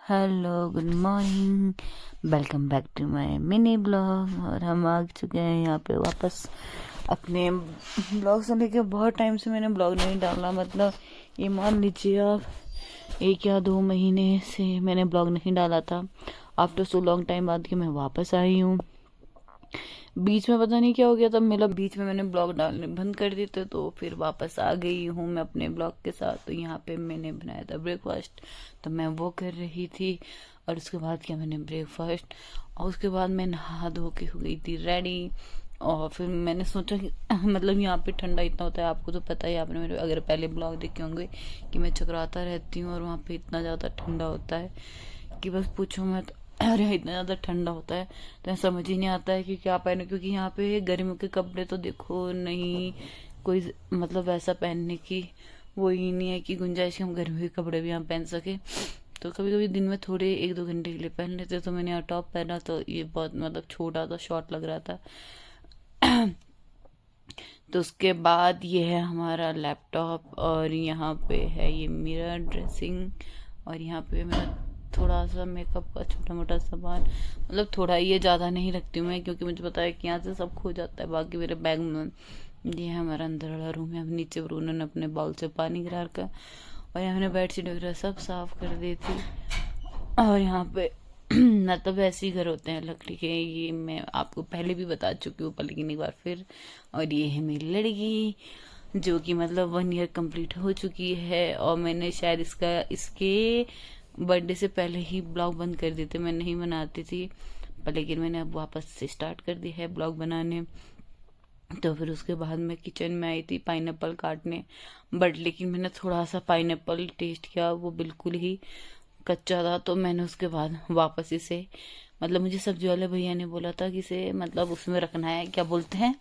Hello, good morning. Welcome back to my mini blog. और हम आ चुके हैं यहाँ पे वापस अपने ब्लॉग से लेके। बहुत टाइम से मैंने ब्लॉग नहीं डाला, मतलब ये मान लीजिए आप 1 या 2 महीने से मैंने ब्लॉग नहीं डाला था। आफ्टर सो लॉन्ग टाइम बाद कि मैं वापस आई हूँ। बीच में पता नहीं क्या हो गया था, मेरा बीच में मैंने ब्लॉग डालने बंद कर दिए थे, तो फिर वापस आ गई हूँ मैं अपने ब्लॉग के साथ। तो यहाँ पे मैंने बनाया था ब्रेकफास्ट, तो मैं वो कर रही थी। और उसके बाद किया मैंने ब्रेकफास्ट, और उसके बाद मैं नहा धो के हो गई थी रेडी। और फिर मैंने सोचा कि मतलब यहाँ पे ठंडा इतना होता है, आपको तो पता ही, आपने मेरे अगर पहले ब्लॉग देखे होंगे कि मैं चकराता रहती हूँ और वहाँ पे इतना ज़्यादा ठंडा होता है कि बस पूछो मत। अरे इतना ज़्यादा ठंडा होता है तो समझ ही नहीं आता है कि क्या पहने, क्योंकि यहाँ पे गर्मियों के कपड़े तो देखो नहीं कोई, मतलब वैसा पहनने की वो ही नहीं है कि गुंजाइश कि हम गर्मी के कपड़े भी यहाँ पहन सके। तो कभी कभी दिन में थोड़े 1-2 घंटे के लिए पहन लेते। तो मैंने यहाँ टॉप पहना, तो ये बहुत मतलब छोटा था, शॉर्ट लग रहा था। तो उसके बाद ये है हमारा लैपटॉप, और यहाँ पे है ये मिरर ड्रेसिंग, और यहाँ पे मेरा थोड़ा सा मेकअप का छोटा मोटा सामान, मतलब थोड़ा, ये ज़्यादा नहीं रखती हूँ मैं, क्योंकि मुझे पता है कि यहाँ से सब खो जाता है। बाकी मेरे बैग में ये है हमारा अंदर वाला रूम है। अब नीचे उन्होंने अपने बाउल से पानी गिरा रखा, और यहाँ मैंने बेडशीट वगैरह सब साफ कर दी थी। और यहाँ पे मतलब ऐसे ही घर होते हैं लकड़ी के, ये मैं आपको पहले भी बता चुकी हूँ पर लेकिन एक बार फिर। और ये है मेरी लड़की, जो कि मतलब 1 ईयर कंप्लीट हो चुकी है। और मैंने शायद इसके बर्थडे से पहले ही ब्लॉग बंद कर दिए थे, मैं नहीं बनाती थी, पर लेकिन मैंने अब वापस से स्टार्ट कर दिया है ब्लॉग बनाने। तो फिर उसके बाद मैं किचन में आई थी पाइनएप्पल काटने, बट लेकिन मैंने थोड़ा सा पाइनएप्पल टेस्ट किया, वो बिल्कुल ही कच्चा था। तो मैंने उसके बाद वापस इसे, मतलब मुझे सब्जी वाले भैया ने बोला था कि इसे मतलब उसमें रखना है, क्या बोलते हैं,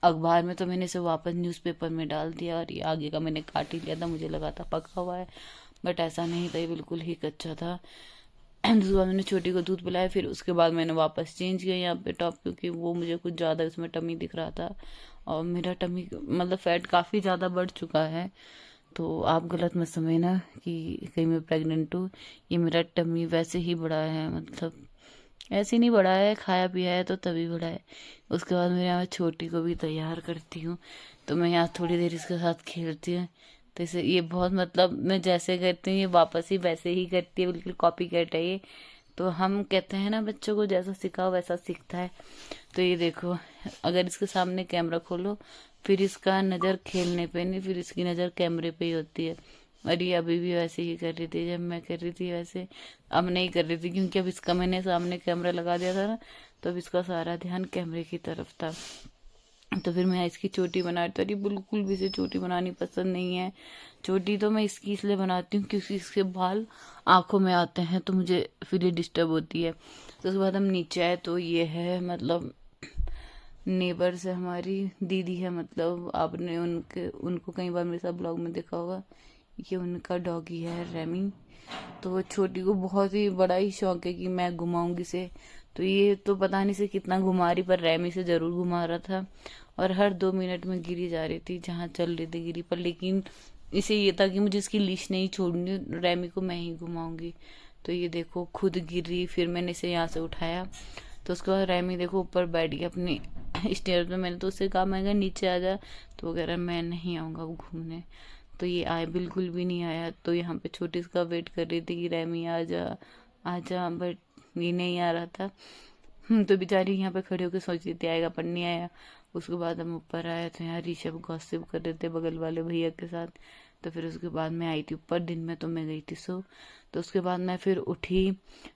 अखबार में। तो मैंने इसे वापस न्यूज़पेपर में डाल दिया, और ये आगे का मैंने काट ही लिया था, मुझे लगा था पका हुआ है, बट ऐसा नहीं था, ये बिल्कुल ही कच्चा था। उसके बाद मैंने छोटी को दूध पिलाया, फिर उसके बाद मैंने वापस चेंज किया यहाँ पे टॉप, क्योंकि वो मुझे कुछ ज़्यादा उसमें टमी दिख रहा था, और मेरा टमी मतलब फैट काफ़ी ज़्यादा बढ़ चुका है। तो आप गलत मत समझना कि कहीं मैं प्रेग्नेंट हूँ, ये मेरा टमी वैसे ही बढ़ा है, मतलब ऐसे नहीं बढ़ा है, खाया पिया है तो तभी बढ़ा है। उसके बाद मेरे यहाँ छोटी को भी तैयार करती हूँ, तो मैं यहाँ थोड़ी देर इसके साथ खेलती हूँ। तो इसे ये बहुत, मतलब मैं जैसे करती हूँ ये वापस ही वैसे ही करती है, बिल्कुल कॉपी कैट है ये। तो हम कहते हैं ना, बच्चों को जैसा सिखाओ वैसा सीखता है। तो ये देखो, अगर इसके सामने कैमरा खोलो, फिर इसका नज़र खेलने पे नहीं, फिर इसकी नज़र कैमरे पे ही होती है। और ये अभी भी वैसे ही कर रही थी जब मैं कर रही थी वैसे। अब नहीं कर रही थी, क्योंकि अब इसका मैंने सामने कैमरा लगा दिया था ना, तो अब इसका सारा ध्यान कैमरे की तरफ था। तो फिर मैं इसकी चोटी बना रही थी, और ये बिल्कुल भी इसे चोटी बनानी पसंद नहीं है। चोटी तो मैं इसकी इसलिए बनाती हूँ क्योंकि इसके बाल आंखों में आते हैं, तो मुझे फिर ये डिस्टर्ब होती है। तो उसके बाद हम नीचे आए, तो ये है मतलब नेबर से हमारी दीदी है, मतलब आपने उनको कई बार मेरे साथ ब्लॉग में देखा होगा। ये उनका डॉगी है रेमी। तो वो छोटी को बहुत ही बड़ा ही शौक है कि मैं घुमाऊंगी इसे। तो ये तो पता नहीं से कितना घुमा रही, पर रेमी से जरूर घुमा रहा था, और हर 2 मिनट में गिरी जा रही थी, जहाँ चल रही थी गिरी पर। लेकिन इसे ये था कि मुझे इसकी लीश नहीं छोड़नी, रेमी को मैं ही घुमाऊंगी। तो ये देखो खुद गिरी, फिर मैंने इसे यहाँ से उठाया। तो उसके बाद रेमी देखो ऊपर बैठ गया अपनी स्टेयर पे। मैंने तो उससे कहा, मैं कहा नीचे आ जा, तो वो कह रहा मैं नहीं आऊँगा वो घूमने। तो ये आए बिल्कुल भी नहीं आया। तो यहाँ पे छोटी इसका वेट कर रही थी कि रेमी आ जा आ जा, बट ये नहीं आ रहा था। तो बेचारी यहाँ पे खड़े होकर सोच रही थी आएगा, पर नहीं आया। उसके बाद हम ऊपर आए, तो यहाँ ऋषभ गॉसिप कर रहे थे बगल वाले भैया के साथ। तो फिर उसके बाद मैं आई थी ऊपर, दिन में तो मैं गई थी सो। तो उसके बाद मैं फिर उठी,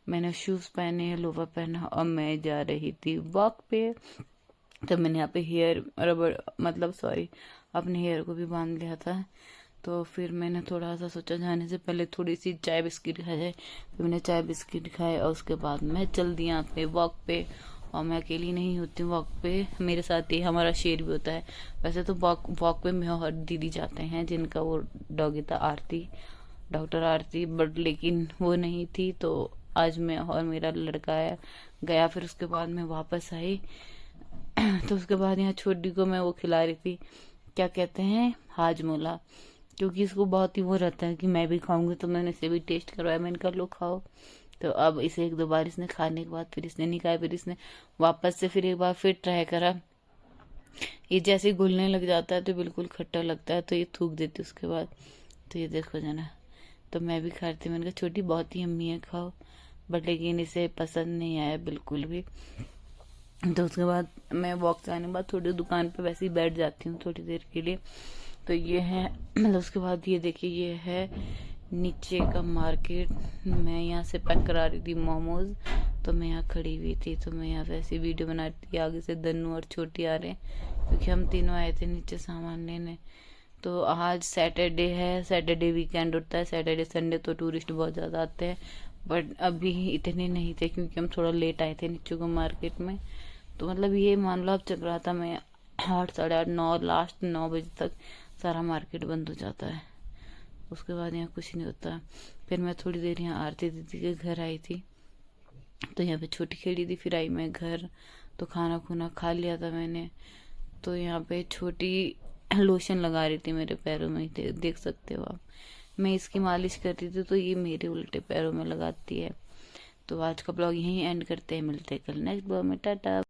मैंने शूज़ पहने, लोवर पहना, और मैं जा रही थी वॉक पे। तब मैंने यहाँ पे हेयर रबड़, मतलब सॉरी, अपने हेयर को भी बांध लिया था। तो फिर मैंने थोड़ा सा सोचा जाने से पहले थोड़ी सी चाय बिस्किट खा जाए। फिर मैंने चाय बिस्किट खाए, और उसके बाद मैं चल दी यहाँ पे वॉक पे। और मैं अकेली नहीं होती हूँ वॉक पे, मेरे साथ ही हमारा शेर भी होता है। वैसे तो वॉक वॉक पे मैं और दीदी जाते हैं, जिनका वो डॉगी था आरती, डॉक्टर आरती, बट लेकिन वो नहीं थी, तो आज मैं और मेरा लड़का आया गया। फिर उसके बाद मैं वापस आई। तो उसके बाद यहाँ छोटी को मैं वो खिला रही थी, क्या कहते हैं, हाजमोला। क्योंकि इसको बहुत ही वो रहता है कि मैं भी खाऊंगी, तो मैंने इसे भी टेस्ट करवाया, मैंने कहा लो खाओ। तो अब इसे एक दो बार इसने खाने के बाद फिर इसने नहीं खाया, फिर इसने वापस से फिर एक बार फिर ट्राई करा। ये जैसे ही घुलने लग जाता है तो बिल्कुल खट्टा लगता है, तो ये थूक देती उसके बाद। तो ये देखो जना, तो मैं भी खाती, मैंने कहा छोटी बहुत ही अम्मी है खाओ, बट लेकिन इसे पसंद नहीं आया बिल्कुल भी। तो उसके बाद मैं वॉक से आने के बाद थोड़ी दुकान पे वैसे ही बैठ जाती हूँ थोड़ी देर के लिए। तो ये है मतलब उसके बाद ये देखिए ये है नीचे का मार्केट। मैं यहाँ से पैक करा रही थी मोमोज, तो मैं यहाँ खड़ी हुई थी, तो मैं यहाँ वैसे वीडियो बना रही थी। आगे से दन्नू और छोटी आ रहे हैं क्योंकि हम तीनों आए थे नीचे सामान लेने। तो आज सैटरडे है, सैटरडे वीकेंड होता है, सैटरडे संडे तो टूरिस्ट बहुत ज़्यादा आते हैं, बट अभी इतने नहीं थे क्योंकि हम थोड़ा लेट आए थे नीचे को मार्केट में। तो मतलब ये मान लो अब चल रहा था, मैं 8 साढ़े 8 9 लास्ट 9 बजे तक सारा मार्केट बंद हो जाता है। उसके बाद यहाँ कुछ नहीं होता। फिर मैं थोड़ी देर यहाँ आरती दीदी के घर आई थी, तो यहाँ पे छोटी खेली थी, फिर आई मैं घर, तो खाना खुना खा लिया था मैंने। तो यहाँ पे छोटी लोशन लगा रही थी मेरे पैरों में, देख सकते हो आप। मैं इसकी मालिश कर रही थी तो ये मेरे उल्टे पैरों में लगाती है। तो आज का ब्लॉग यहीं एंड करते हैं, मिलते हैं कल नेक्स्ट ब्लॉग में, टाटा।